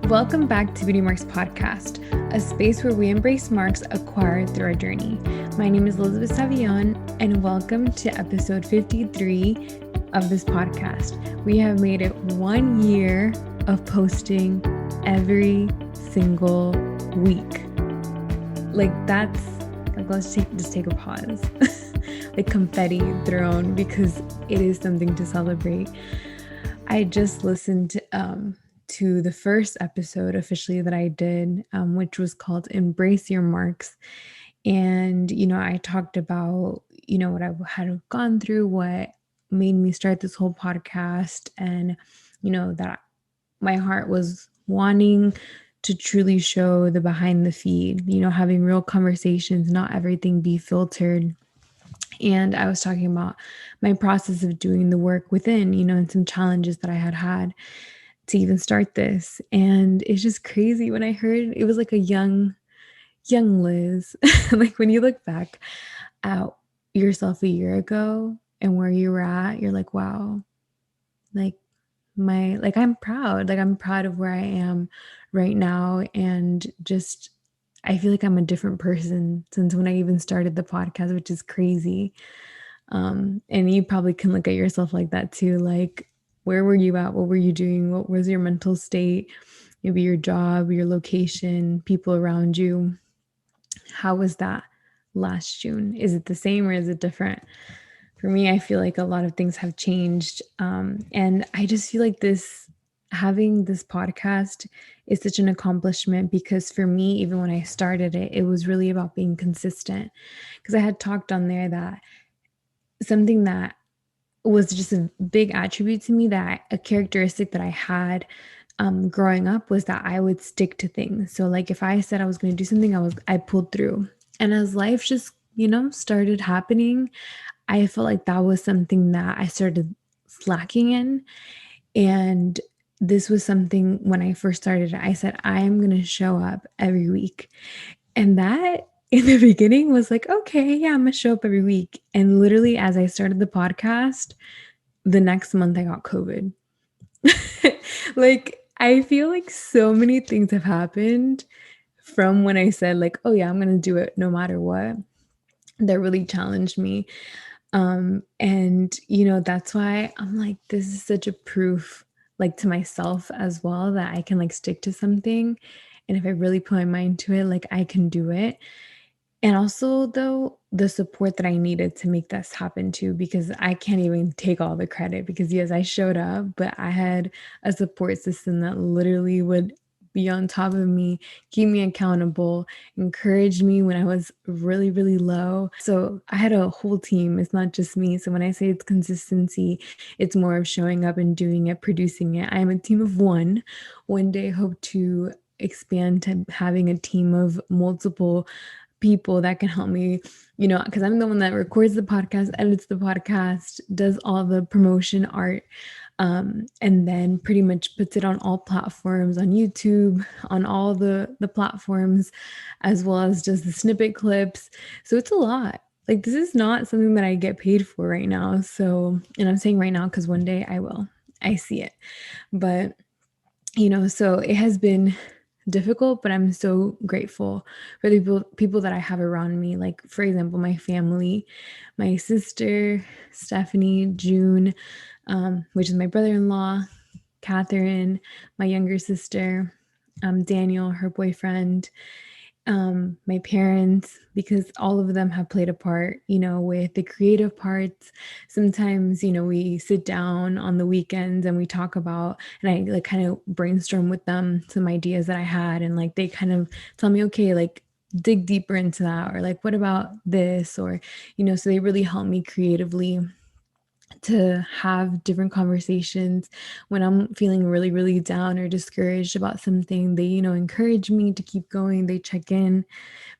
Welcome back to Beauty Marks Podcast, a space where we embrace marks acquired through our journey. My name is Elizabeth Savillon, and welcome to episode 53 of this podcast. We have made it 1 year of posting every single week. Let's just take a pause. Like confetti thrown, because it is something to celebrate. I just listened to the first episode officially that I did, which was called Embrace Your Marks. And, I talked about, what I had gone through, what made me start this whole podcast, and, that my heart was wanting to truly show the behind the feed, having real conversations, not everything be filtered. And I was talking about my process of doing the work within, and some challenges that I had to even start this. And it's just crazy when I heard it was like a young Liz. Like when you look back at yourself a year ago and where you were at, you're like, wow, I'm proud. I'm proud of where I am right now. And just, I feel like I'm a different person since when I even started the podcast, which is crazy. And you probably can look at yourself like that too. Like, where were you at? What were you doing? What was your mental state? Maybe your job, your location, people around you. How was that last June? Is it the same or is it different? For me, I feel like a lot of things have changed. And I just feel like having this podcast is such an accomplishment, because for me, even when I started it, it was really about being consistent. Because I had talked on there that something that was just a big attribute to me, that a characteristic that I had growing up, was that I would stick to things. So like if I said I was going to do something, I pulled through. And as life just, started happening, I felt like that was something that I started slacking in. And this was something when I first started, I said, I am going to show up every week. And that in the beginning was like, okay, yeah, I'm going to show up every week. And literally, as I started the podcast, the next month I got COVID. Like, I feel like so many things have happened from when I said, like, oh, yeah, I'm going to do it no matter what, that really challenged me. And, that's why I'm like, this is such a proof, like to myself as well, that I can like stick to something. And if I really put my mind to it, like I can do it. And also, though, the support that I needed to make this happen too, because I can't even take all the credit, because yes, I showed up, but I had a support system that literally would be on top of me, keep me accountable, encourage me when I was really, really low. So I had a whole team. It's not just me. So when I say it's consistency, it's more of showing up and doing it, producing it. I am a team of one. One day, hope to expand to having a team of multiple people that can help me, because I'm the one that records the podcast, edits the podcast, does all the promotion art, and then pretty much puts it on all platforms, on YouTube, on all the platforms, as well as does the snippet clips. So it's a lot. Like, this is not something that I get paid for right now. So, and I'm saying right now because one day I will. I see it. But, so it has been difficult, but I'm so grateful for the people that I have around me. Like, for example, my family, my sister, Stephanie, June, which is my brother-in-law, Catherine, my younger sister, Daniel, her boyfriend, my parents, because all of them have played a part, with the creative parts. Sometimes, we sit down on the weekends and we talk about, and I like kind of brainstorm with them some ideas that I had, and like they kind of tell me, okay, like dig deeper into that, or like what about this, or so they really help me creatively to have different conversations when I'm feeling really, really down or discouraged about something. They, encourage me to keep going. They check in,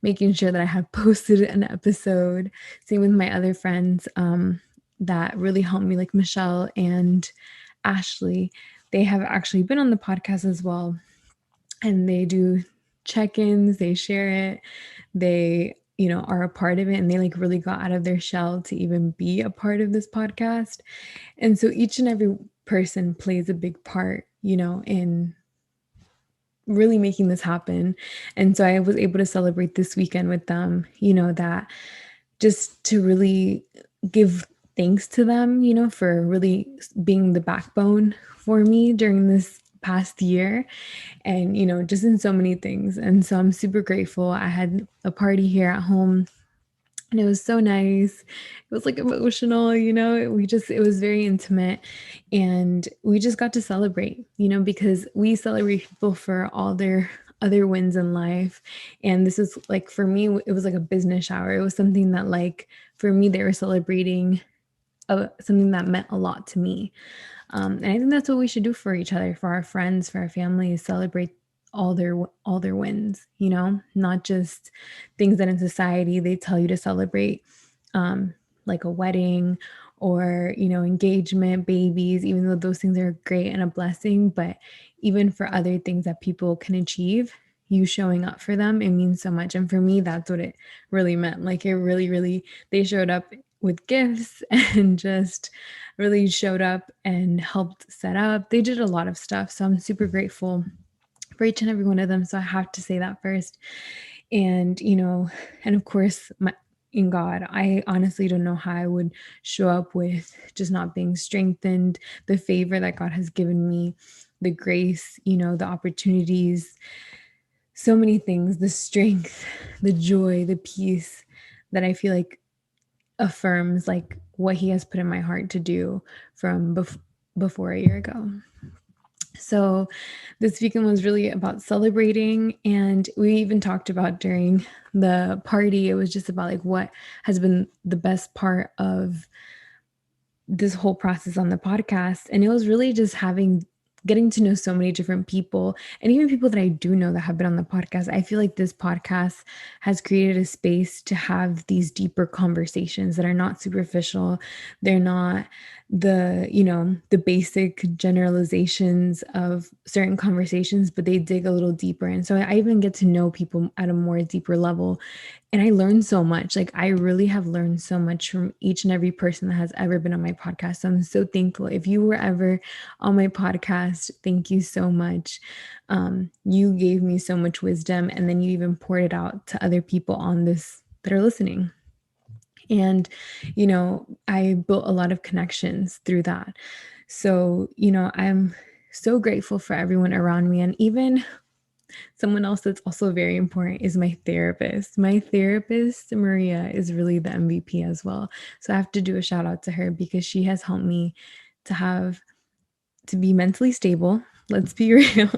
making sure that I have posted an episode. Same with my other friends that really helped me, like Michelle and Ashley. They have actually been on the podcast as well. And they do check-ins, they share it, they are a part of it, and they like really got out of their shell to even be a part of this podcast. And so each and every person plays a big part, in really making this happen. And so I was able to celebrate this weekend with them, that just to really give thanks to them, for really being the backbone for me during this past year and, just in so many things. And so I'm super grateful. I had a party here at home and it was so nice. It was like emotional, it was very intimate and we just got to celebrate, because we celebrate people for all their other wins in life. And this is like, for me, it was like a business shower. It was something that, like, for me, they were celebrating something that meant a lot to me. And I think that's what we should do for each other, for our friends, for our families, celebrate all their wins, not just things that in society they tell you to celebrate, like a wedding or, engagement, babies, even though those things are great and a blessing, but even for other things that people can achieve, you showing up for them, it means so much. And for me, that's what it really meant. Like, it really, really, they showed up with gifts and just really showed up and helped set up. They did a lot of stuff. So I'm super grateful for each and every one of them. So I have to say that first. And, and of course, in God, I honestly don't know how I would show up with just not being strengthened, the favor that God has given me, the grace, the opportunities, so many things, the strength, the joy, the peace that I feel like affirms like what he has put in my heart to do from before a year ago. So this weekend was really about celebrating, and we even talked about during the party, it was just about like what has been the best part of this whole process on the podcast. And it was really just getting to know so many different people and even people that I do know that have been on the podcast. I feel like this podcast has created a space to have these deeper conversations that are not superficial. They're not the basic generalizations of certain conversations, but they dig a little deeper. And so I even get to know people at a more deeper level. And I learned so much. Like, I really have learned so much from each and every person that has ever been on my podcast. So I'm so thankful. If you were ever on my podcast, thank you so much. You gave me so much wisdom, and then you even poured it out to other people on this that are listening. And, I built a lot of connections through that. So, I'm so grateful for everyone around me. And even someone else that's also very important is my therapist. My therapist, Maria, is really the MVP as well. So I have to do a shout out to her because she has helped me to be mentally stable. Let's be real.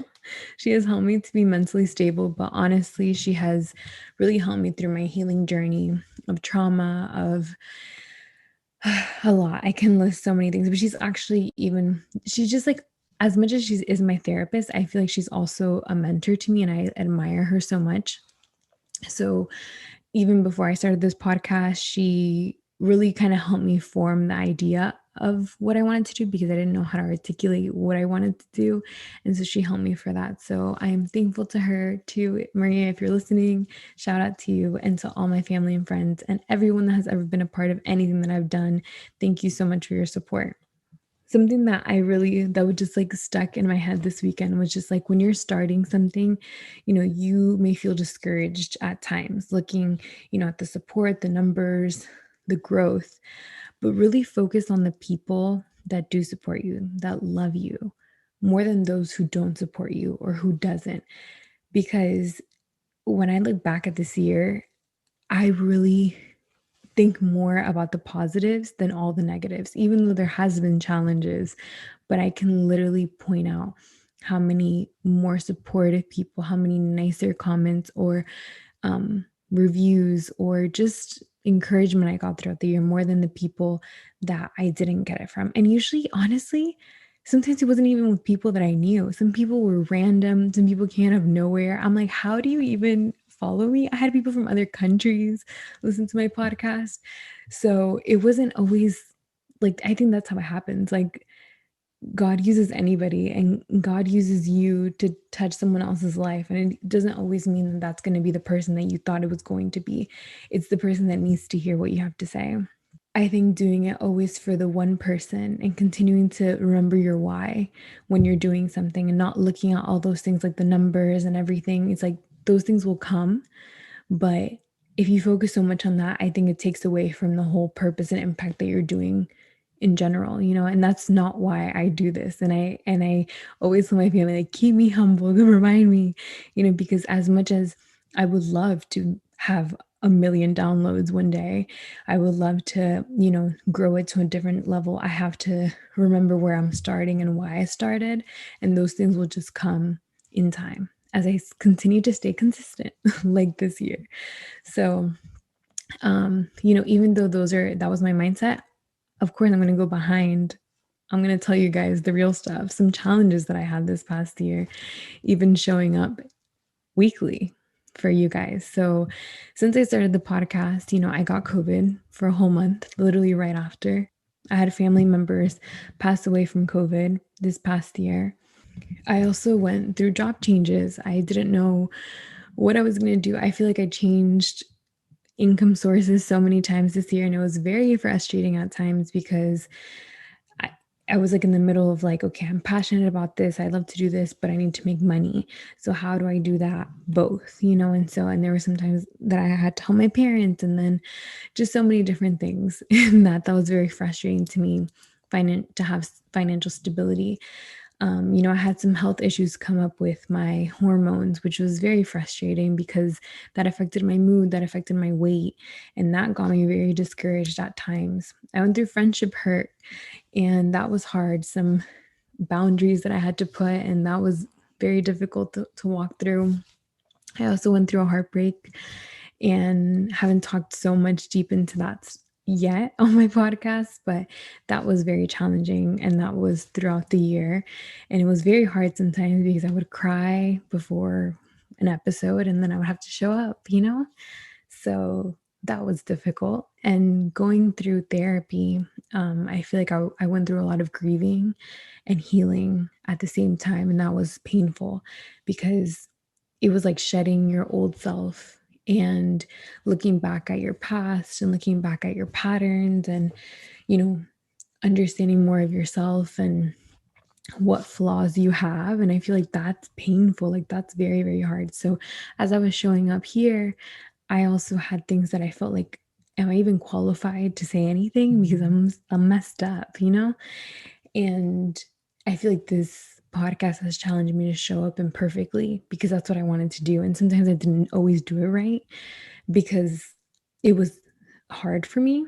She has helped me to be mentally stable, but honestly, she has really helped me through my healing journey of trauma, of a lot. I can list so many things, but she's just like, as much as she is my therapist, I feel like she's also a mentor to me and I admire her so much. So even before I started this podcast, she really kind of helped me form the idea of what I wanted to do because I didn't know how to articulate what I wanted to do. And so she helped me for that. So I am thankful to her too. Maria, if you're listening, shout out to you and to all my family and friends and everyone that has ever been a part of anything that I've done. Thank you so much for your support. Something that would just like stuck in my head this weekend was just like when you're starting something, you may feel discouraged at times looking, at the support, the numbers, the growth, but really focus on the people that do support you, that love you more than those who don't support you or who doesn't. Because when I look back at this year, I really think more about the positives than all the negatives, even though there has been challenges, but I can literally point out how many more supportive people, how many nicer comments or reviews or just encouragement I got throughout the year more than the people that I didn't get it from. And usually, honestly, sometimes it wasn't even with people that I knew. Some people were random, some people came out of nowhere. I'm like, how do you even follow me? I had people from other countries listen to my podcast. So it wasn't always like, I think that's how it happens. Like, God uses anybody and God uses you to touch someone else's life. And it doesn't always mean that that's going to be the person that you thought it was going to be. It's the person that needs to hear what you have to say. I think doing it always for the one person and continuing to remember your why when you're doing something and not looking at all those things like the numbers and everything. It's like those things will come, but if you focus so much on that, I think it takes away from the whole purpose and impact that you're doing in general, and that's not why I do this. And I always tell my family, like, keep me humble, remind me, because as much as I would love to have a million downloads one day, I would love to, grow it to a different level. I have to remember where I'm starting and why I started, and those things will just come in time as I continue to stay consistent like this year. So, even though that was my mindset, of course I'm going to go behind. I'm going to tell you guys the real stuff, some challenges that I had this past year, even showing up weekly for you guys. So, since I started the podcast, I got COVID for a whole month, literally right after. I had family members pass away from COVID this past year. I also went through job changes. I didn't know what I was going to do. I feel like I changed income sources so many times this year, and it was very frustrating at times because I, I was like in the middle of like, okay, I'm passionate about this. I love to do this, but I need to make money. So how do I do that both? And there were some times that I had to tell my parents, and then just so many different things and that was very frustrating to me, to have financial stability. I had some health issues come up with my hormones, which was very frustrating because that affected my mood, that affected my weight, and that got me very discouraged at times. I went through friendship hurt, and that was hard. Some boundaries that I had to put, and that was very difficult to walk through. I also went through a heartbreak and haven't talked so much deep into that yet on my podcast, but that was very challenging, and that was throughout the year. And it was very hard sometimes because I would cry before an episode and then I would have to show up. So that was difficult. And going through therapy, I feel like I went through a lot of grieving and healing at the same time. And that was painful because it was like shedding your old self and looking back at your past and looking back at your patterns and, you know, understanding more of yourself and what flaws you have. And I feel like that's painful. Like that's very, very hard. So as I was showing up here, I also had things that I felt like, am I even qualified to say anything? Because I'm messed up. And I feel like this podcast has challenged me to show up imperfectly because that's what I wanted to do. And sometimes I didn't always do it right because it was hard for me.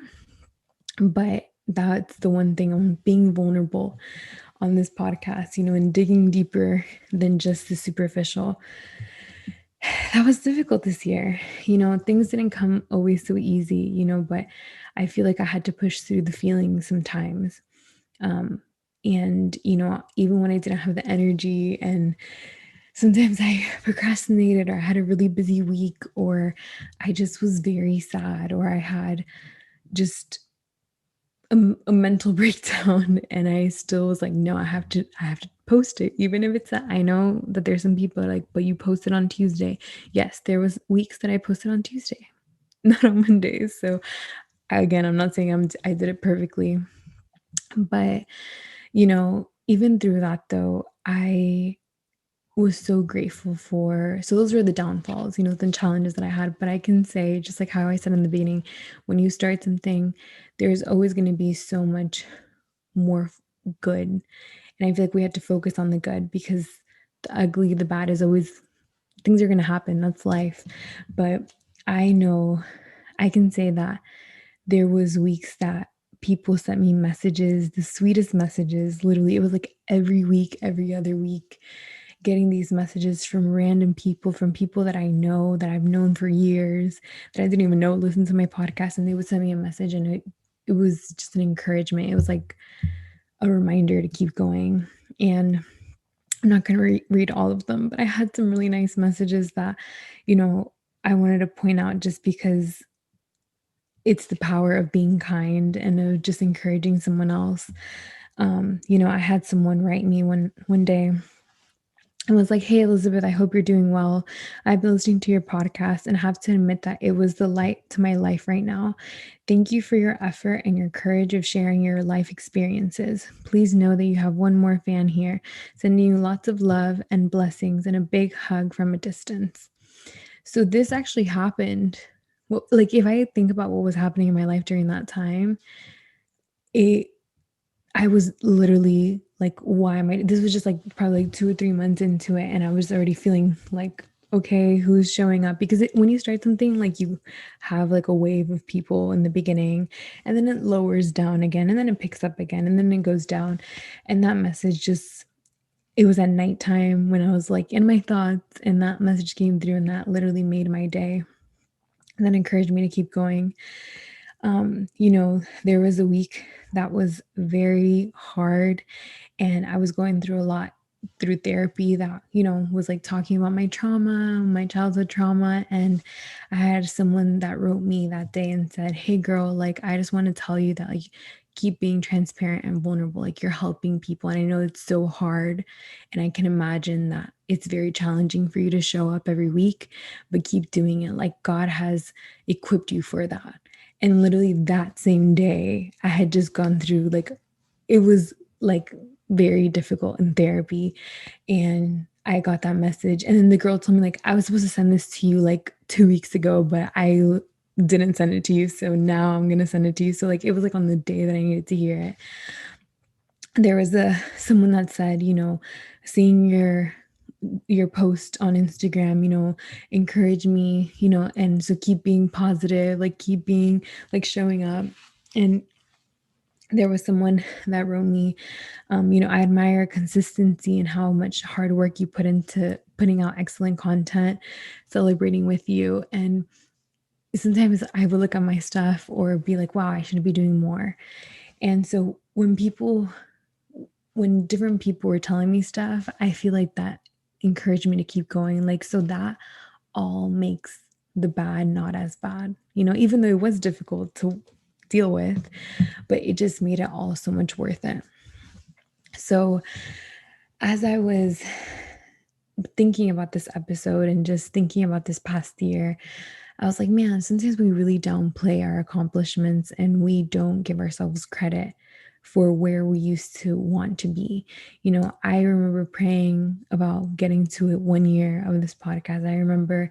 But that's the one thing, I'm being vulnerable on this podcast, and digging deeper than just the superficial. That was difficult this year. Things didn't come always so easy, but I feel like I had to push through the feelings sometimes. And, even when I didn't have the energy, and sometimes I procrastinated, or I had a really busy week, or I just was very sad, or I had just a mental breakdown, and I still was like, no, I have to post it, even if it's that I know that there's some people like, but you posted on Tuesday. Yes, there was weeks that I posted on Tuesday, not on Mondays. So again, I'm not saying I did it perfectly, but even through that though, I was so grateful for. So those were the downfalls, the challenges that I had. But I can say, just like how I said in the beginning, when you start something, there's always going to be so much more good. And I feel like we had to focus on the good because the ugly, the bad is always, things are going to happen. That's life. But I know I can say that there was weeks that people sent me messages, the sweetest messages. Literally, it was like every week, every other week, getting these messages from random people, from people that I know, that I've known for years, that I didn't even know listen to my podcast, and they would send me a message, and it was just an encouragement. It was like a reminder to keep going. And I'm not going to read all of them, but I had some really nice messages that, I wanted to point out just because it's the power of being kind and of just encouraging someone else. I had someone write me one day, and was like, "Hey, Elizabeth, I hope you're doing well. I've been listening to your podcast and have to admit that it was the light to my life right now. Thank you for your effort and your courage of sharing your life experiences. Please know that you have one more fan here, sending you lots of love and blessings and a big hug from a distance." So this actually happened. Well, like if I think about what was happening in my life during that time, it I was literally like, why am I this was just like probably like 2 or 3 months into it, and I was already feeling like, okay, who's showing up? Because when you start something, like you have like a wave of people in the beginning, and then it lowers down again, and then it picks up again, and then it goes down. And that message just it was at nighttime when I was like in my thoughts, and that message came through, and that literally made my day. And that encouraged me to keep going. There was a week that was very hard, and I was going through a lot through therapy that, was like talking about my trauma, my childhood trauma. And I had someone that wrote me that day and said, "Hey girl, like I just want to tell you that like keep being transparent and vulnerable. Like you're helping people. And I know it's so hard. And I can imagine that it's very challenging for you to show up every week, but keep doing it. Like God has equipped you for that." And literally that same day, I had just gone through like, it was like very difficult in therapy. And I got that message. And then the girl told me, like, I was supposed to send this to you like 2 weeks ago, but I didn't send it to you. So now I'm going to send it to you. So, like, it was like on the day that I needed to hear it. There was someone that said, seeing your post on Instagram, encourage me, and so keep being positive, like keep being like showing up. And there was someone that wrote me, I admire consistency and how much hard work you put into putting out excellent content, celebrating with you. And sometimes I would look at my stuff or be like, wow, I should be doing more. And so when different people were telling me stuff, I feel like that encouraged me to keep going. Like, so that all makes the bad not as bad, even though it was difficult to deal with, but it just made it all so much worth it. So, as I was thinking about this episode and just thinking about this past year, I was like, man, sometimes we really downplay our accomplishments and we don't give ourselves credit for where we used to want to be. I remember praying about getting to it 1 year of this podcast. I remember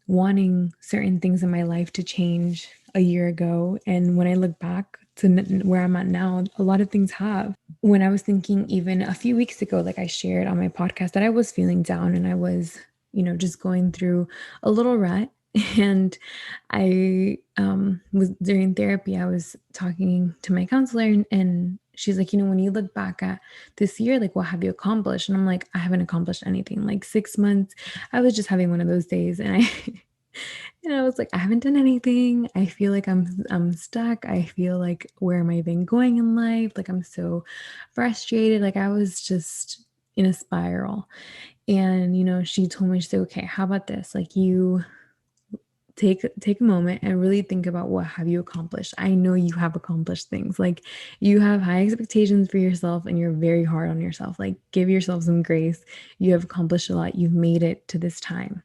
wanting certain things in my life to change a year ago. And when I look back to where I'm at now, a lot of things have. When I was thinking, even a few weeks ago, like I shared on my podcast, that I was feeling down and I was, just going through a little rut. And I was during therapy, I was talking to my counselor, and she's like, when you look back at this year, like, what have you accomplished? And I'm like, I haven't accomplished anything. Like 6 months, I was just having one of those days, and I and I was like, I haven't done anything. I feel like I'm stuck. I feel like, where am I even going in life? Like I'm so frustrated. Like I was just in a spiral. And she told me, she said, okay, how about this? Like you take a moment and really think about what have you accomplished. I know you have accomplished things. Like you have high expectations for yourself and you're very hard on yourself. Like give yourself some grace. You have accomplished a lot. You've made it to this time.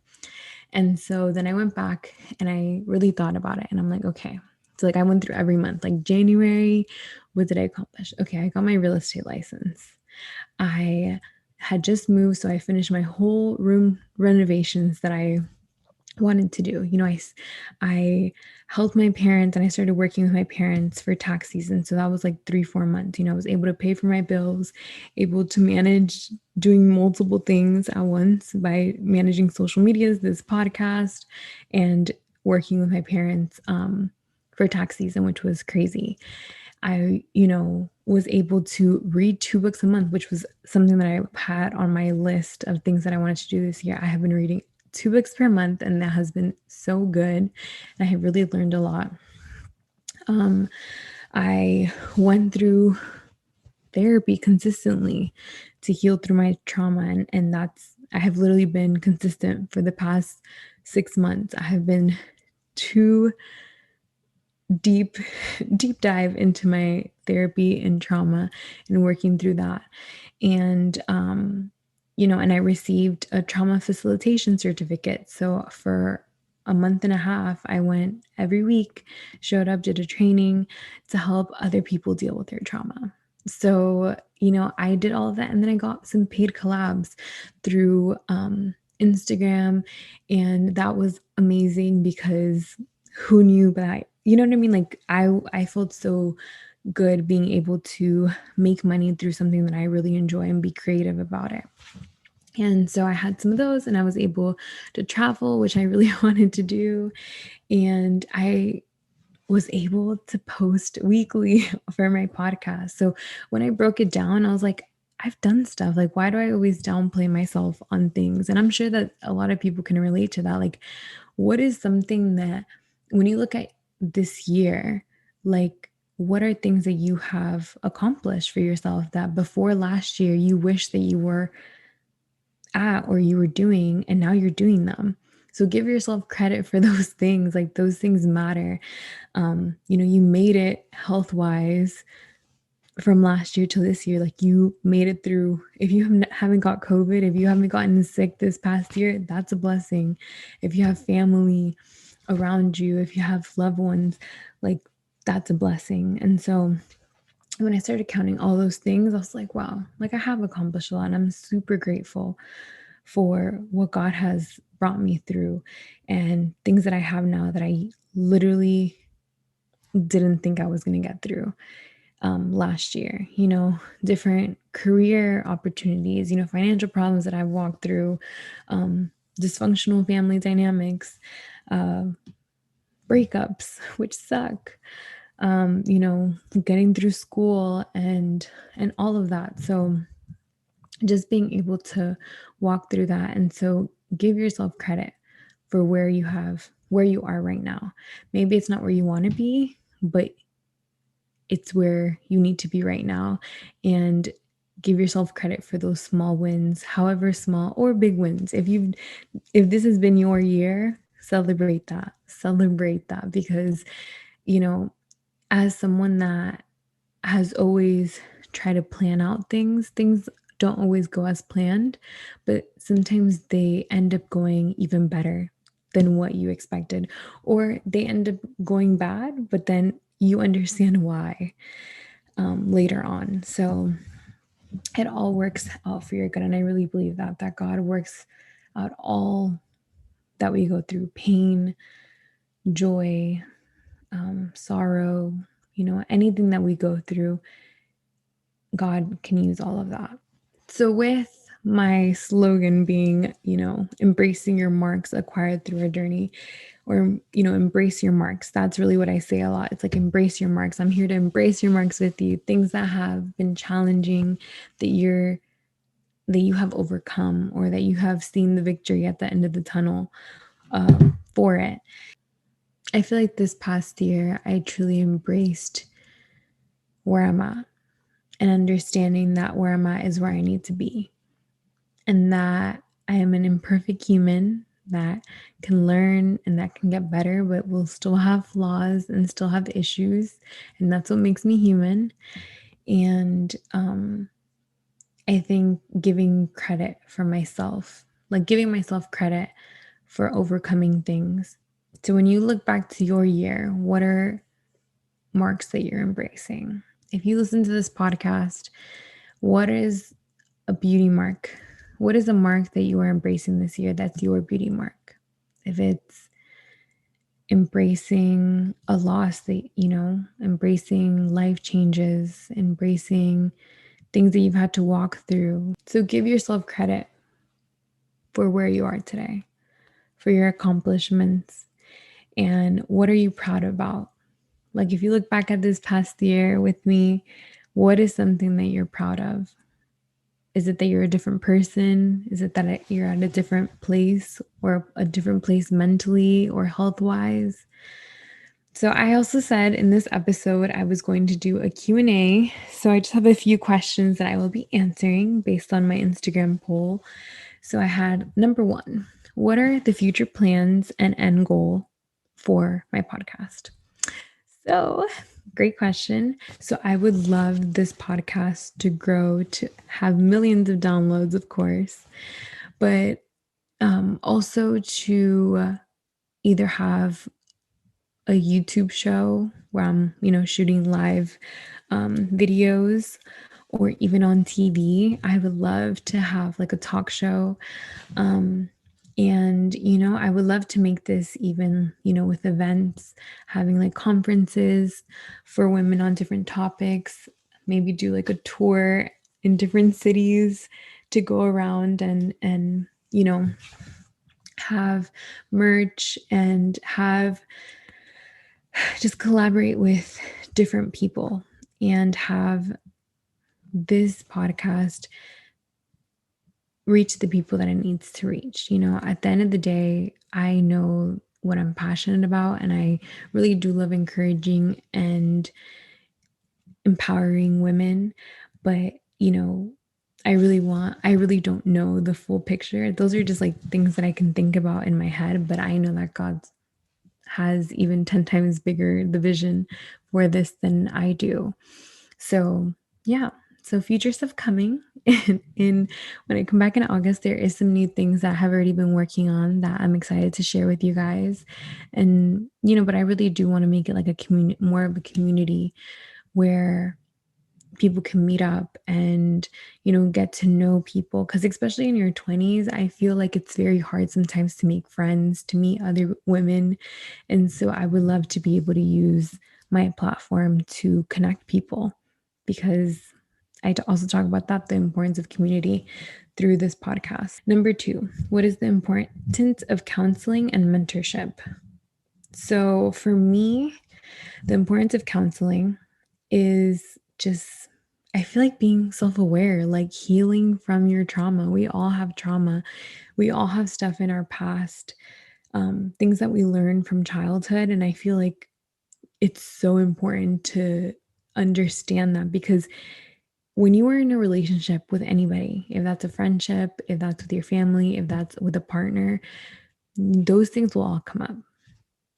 And so then I went back and I really thought about it, and I'm like, okay. So like I went through every month. Like January, what did I accomplish? Okay, I got my real estate license. I had just moved, so I finished my whole room renovations that I wanted to do. I helped my parents and I started working with my parents for tax season. So that was like 3, 4 months. I was able to pay for my bills, able to manage doing multiple things at once by managing social medias, this podcast, and working with my parents for tax season, which was crazy. I, was able to read 2 books a month, which was something that I had on my list of things that I wanted to do this year. I have been reading 2 books per month, and that has been so good. And I have really learned a lot. I went through therapy consistently to heal through my trauma, and I have literally been consistent for the past 6 months. I have been too deep deep dive into my therapy and trauma and working through that. And and I received a trauma facilitation certificate. So for a month and a half, I went every week, showed up, did a training to help other people deal with their trauma. So, I did all of that. And then I got some paid collabs through Instagram. And that was amazing because who knew, but you know what I mean? Like I felt so good being able to make money through something that I really enjoy and be creative about it. And so I had some of those and I was able to travel, which I really wanted to do. And I was able to post weekly for my podcast. So when I broke it down, I was like, I've done stuff. Like, why do I always downplay myself on things? And I'm sure that a lot of people can relate to that. Like, what is something that when you look at this year, like, what are things that you have accomplished for yourself that before last year you wish that you were at or you were doing and now you're doing them? So give yourself credit for those things. Like those things matter. You made it health wise from last year to this year. Like you made it through. If you haven't got COVID, if you haven't gotten sick this past year, that's a blessing. If you have family around you, if you have loved ones, like that's a blessing. And so when I started counting all those things, I was like, wow, like I have accomplished a lot. And I'm super grateful for what God has brought me through and things that I have now that I literally didn't think I was going to get through last year. Different career opportunities, financial problems that I've walked through, dysfunctional family dynamics, uh, breakups, which suck. Getting through school and all of that. So just being able to walk through that. And so give yourself credit for where you are right now. Maybe it's not where you want to be, but it's where you need to be right now. And give yourself credit for those small wins, however small or big wins. If this has been your year, celebrate that. Celebrate that because, you know, as someone that has always tried to plan out things don't always go as planned, but sometimes they end up going even better than what you expected, or they end up going bad, but then you understand why later on. So it all works out for your good. And I really believe that God works out all that we go through: pain, joy, sorrow, anything that we go through, God can use all of that. So, with my slogan being, embracing your marks acquired through a journey, or, embrace your marks, that's really what I say a lot. It's like, embrace your marks. I'm here to embrace your marks with you. Things that have been challenging that you have overcome, or that you have seen the victory at the end of the tunnel for it. I feel like this past year, I truly embraced where I'm at and understanding that where I'm at is where I need to be, and that I am an imperfect human that can learn and that can get better, but will still have flaws and still have issues. And that's what makes me human. And I think giving credit for myself, like giving myself credit for overcoming things. So when you look back to your year, what are marks that you're embracing? If you listen to this podcast, what is a beauty mark? What is a mark that you are embracing this year that's your beauty mark? If it's embracing a loss that, embracing life changes, embracing things that you've had to walk through. So give yourself credit for where you are today, for your accomplishments, and what are you proud about? Like if you look back at this past year with me, what is something that you're proud of? Is it that you're a different person? Is it that you're at a different place, or a different place mentally or health wise? So I also said in this episode I was going to do a Q&A. So I just have a few questions that I will be answering based on my Instagram poll. So I had number 1, what are the future plans and end goal for my podcast? So Great question. So I would love this podcast to grow to have millions of downloads, of course, but also to either have a YouTube show where I'm, shooting live videos, or even on TV. I would love to have like a talk show. Um, and, I would love to make this even, with events, having like conferences for women on different topics, maybe do like a tour in different cities to go around and, have merch and have just collaborate with different people and have this podcast reach the people that it needs to reach. At the end of the day, I know what I'm passionate about, and I really do love encouraging and empowering women. But, I really don't know the full picture. Those are just like things that I can think about in my head, but I know that God has even 10 times bigger the vision for this than I do. So, yeah. So future stuff coming in when I come back in August, there is some new things that I have already been working on that I'm excited to share with you guys. And, but I really do want to make it like a community, more of a community where people can meet up and, get to know people. Because especially in your 20s, I feel like it's very hard sometimes to make friends, to meet other women. And so I would love to be able to use my platform to connect people, because also talk about that, the importance of community through this podcast. Number 2, what is the importance of counseling and mentorship? So for me, the importance of counseling is just, I feel like being self aware, like healing from your trauma. We all have trauma. We all have stuff in our past, things that we learned from childhood. And I feel like it's so important to understand that, because when you are in a relationship with anybody, if that's a friendship, if that's with your family, if that's with a partner, those things will all come up.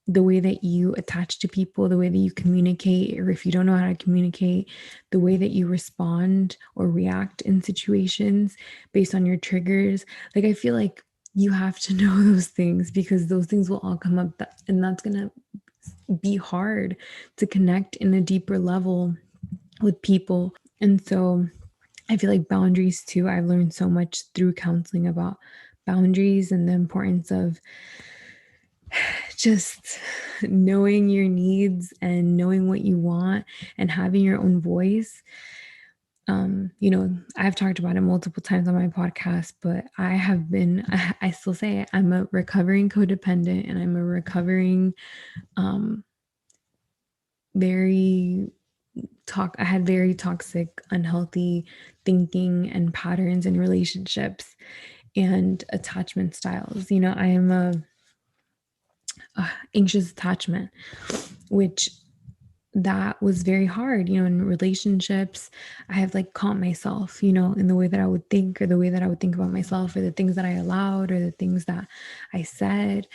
The way that you attach to people, the way that you communicate, or if you don't know how to communicate, the way that you respond or react in situations based on your triggers. Like, I feel like you have to know those things, because those things will all come up, and that's going to be hard to connect in a deeper level with people. And so I feel like boundaries too. I've learned so much through counseling about boundaries and the importance of just knowing your needs and knowing what you want and having your own voice. I've talked about it multiple times on my podcast, but I still say it, I'm a recovering codependent, and I'm a recovering, very I had very toxic, unhealthy thinking and patterns in relationships and attachment styles. I am a anxious attachment, which that was very hard, in relationships. I have like caught myself, in the way that I would think, or the way that I would think about myself, or the things that I allowed, or the things that I said.